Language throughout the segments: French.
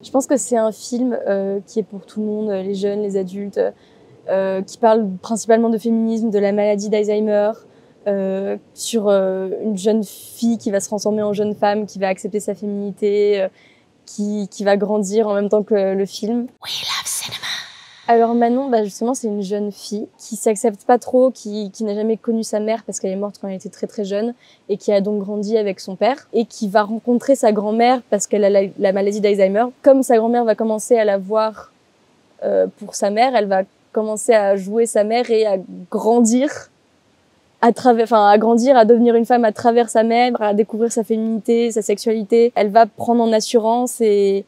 Je pense que c'est un film qui est pour tout le monde, les jeunes, les adultes, qui parle principalement de féminisme, de la maladie d'Alzheimer, sur une jeune fille qui va se transformer en jeune femme, qui va accepter sa féminité, qui va grandir en même temps que le film. We love cinema. Alors Manon, justement, c'est une jeune fille qui s'accepte pas trop, qui n'a jamais connu sa mère parce qu'elle est morte quand elle était très très jeune et qui a donc grandi avec son père et qui va rencontrer sa grand-mère parce qu'elle a la maladie d'Alzheimer. Comme sa grand-mère va commencer à la voir pour sa mère, elle va commencer à jouer sa mère et à grandir à devenir une femme à travers sa mère, à découvrir sa féminité, sa sexualité. Elle va prendre en assurance et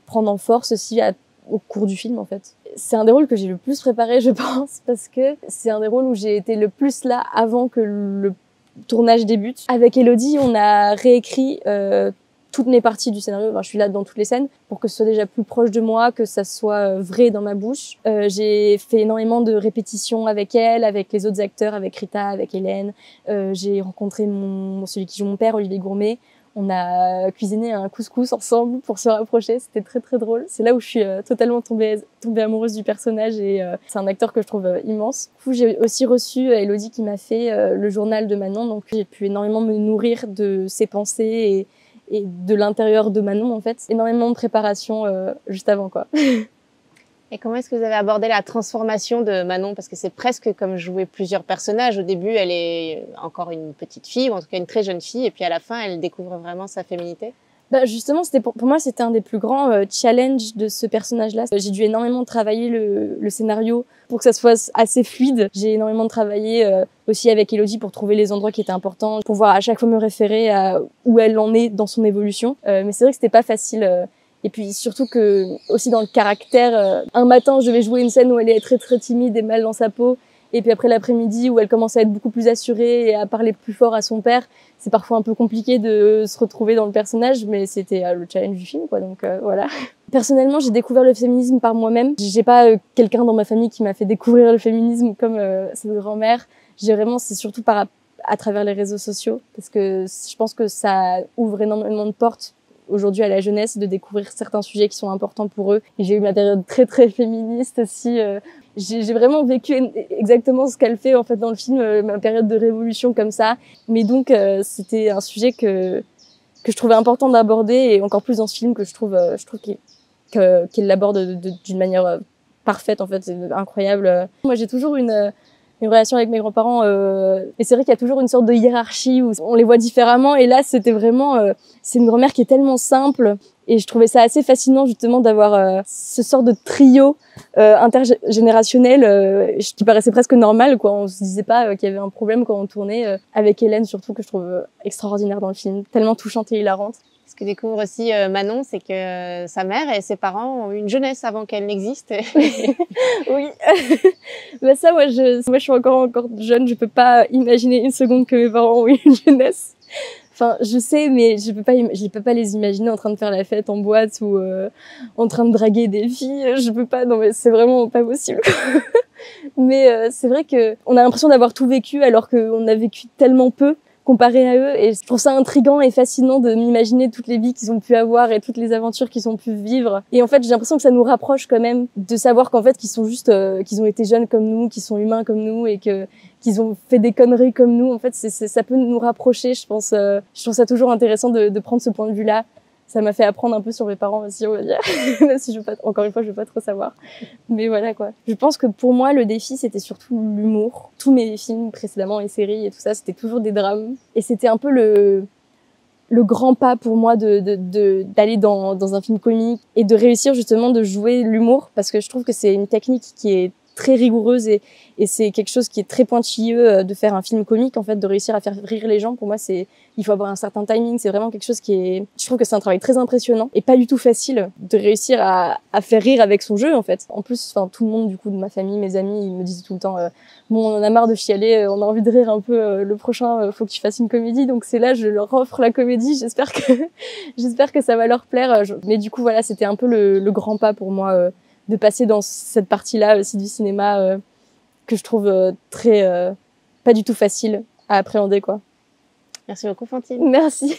prendre en force aussi au cours du film, en fait. C'est un des rôles que j'ai le plus préparé, je pense, parce que c'est un des rôles où j'ai été le plus là avant que le tournage débute. Avec Elodie, on a réécrit toutes mes parties du scénario. Enfin, je suis là dans toutes les scènes pour que ce soit déjà plus proche de moi, que ça soit vrai dans ma bouche. J'ai fait énormément de répétitions avec elle, avec les autres acteurs, avec Rita, avec Hélène. J'ai rencontré celui qui joue mon père, Olivier Gourmet. On a cuisiné un couscous ensemble pour se rapprocher. C'était très très drôle. C'est là où je suis totalement tombée amoureuse du personnage et c'est un acteur que je trouve immense. Du coup, j'ai aussi reçu Elodie qui m'a fait le journal de Manon. Donc j'ai pu énormément me nourrir de ses pensées et de l'intérieur de Manon, en fait. Énormément de préparation juste avant, quoi. Et comment est-ce que vous avez abordé la transformation de Manon? Parce que c'est presque comme jouer plusieurs personnages. Au début, elle est encore une petite fille, ou en tout cas une très jeune fille, et puis à la fin, elle découvre vraiment sa féminité. Justement, pour moi, c'était un des plus grands challenges de ce personnage-là. J'ai dû énormément travailler le scénario pour que ça soit assez fluide. J'ai énormément travaillé aussi avec Elodie pour trouver les endroits qui étaient importants, pour pouvoir à chaque fois me référer à où elle en est dans son évolution. Mais c'est vrai que c'était pas facile. Et puis surtout que aussi dans le caractère, un matin je vais jouer une scène où elle est très très timide et mal dans sa peau, et puis après l'après-midi où elle commence à être beaucoup plus assurée et à parler plus fort à son père, c'est parfois un peu compliqué de se retrouver dans le personnage, mais c'était le challenge du film, quoi. Donc voilà. Personnellement, j'ai découvert le féminisme par moi-même. J'ai pas quelqu'un dans ma famille qui m'a fait découvrir le féminisme comme cette grand-mère. C'est surtout à travers les réseaux sociaux, parce que je pense que ça ouvre énormément de portes aujourd'hui à la jeunesse, de découvrir certains sujets qui sont importants pour eux. Et j'ai eu ma période très très féministe aussi. J'ai vraiment vécu exactement ce qu'elle fait en fait dans le film, ma période de révolution comme ça. Mais donc c'était un sujet que je trouvais important d'aborder, et encore plus dans ce film que je trouve qu'il l'aborde d'une manière parfaite, en fait. C'est incroyable. Moi, j'ai toujours une relation avec mes grands-parents, et c'est vrai qu'il y a toujours une sorte de hiérarchie où on les voit différemment, et là c'était vraiment c'est une grand-mère qui est tellement simple, et je trouvais ça assez fascinant justement d'avoir ce sort de trio intergénérationnel qui paraissait presque normal, quoi. On se disait pas qu'il y avait un problème quand on tournait, avec Hélène surtout, que je trouve extraordinaire dans le film, tellement touchante et hilarante. Ce que découvre aussi Manon, c'est que sa mère et ses parents ont eu une jeunesse avant qu'elle n'existe. Oui. Ça, moi, je suis encore jeune, je peux pas imaginer une seconde que mes parents ont eu une jeunesse. Enfin, je sais, mais je peux pas les imaginer en train de faire la fête en boîte ou en train de draguer des filles. Je peux pas, non, mais c'est vraiment pas possible. Mais c'est vrai que on a l'impression d'avoir tout vécu alors qu'on a vécu tellement peu comparé à eux, et je trouve ça intriguant et fascinant de m'imaginer toutes les vies qu'ils ont pu avoir et toutes les aventures qu'ils ont pu vivre. Et en fait, j'ai l'impression que ça nous rapproche quand même de savoir qu'en fait, qu'ils sont juste, qu'ils ont été jeunes comme nous, qu'ils sont humains comme nous, et qu'ils ont fait des conneries comme nous. En fait, ça peut nous rapprocher, je pense. Je trouve ça toujours intéressant de prendre ce point de vue-là. Ça m'a fait apprendre un peu sur mes parents aussi, on va dire. Même si encore une fois, je veux pas trop savoir. Mais voilà, quoi. Je pense que pour moi, le défi, c'était surtout l'humour. Tous mes films précédemment et séries et tout ça, c'était toujours des drames. Et c'était un peu le grand pas pour moi d'aller dans un film comique et de réussir justement de jouer l'humour, parce que je trouve que c'est une technique qui est très rigoureuse et c'est quelque chose qui est très pointilleux de faire un film comique, en fait, de réussir à faire rire les gens. Pour moi, il faut avoir un certain timing. C'est vraiment quelque chose je trouve que c'est un travail très impressionnant et pas du tout facile de réussir à faire rire avec son jeu, en fait. En plus, tout le monde, du coup, de ma famille, mes amis, ils me disaient tout le temps bon, on en a marre de chialer, on a envie de rire un peu, le prochain, faut que tu fasses une comédie. Donc c'est là, je leur offre la comédie. J'espère que ça va leur plaire. Mais du coup, voilà, c'était un peu le grand pas pour moi, de passer dans cette partie-là aussi du cinéma, que je trouve très pas du tout facile à appréhender, quoi. Merci beaucoup, Fantine. Merci.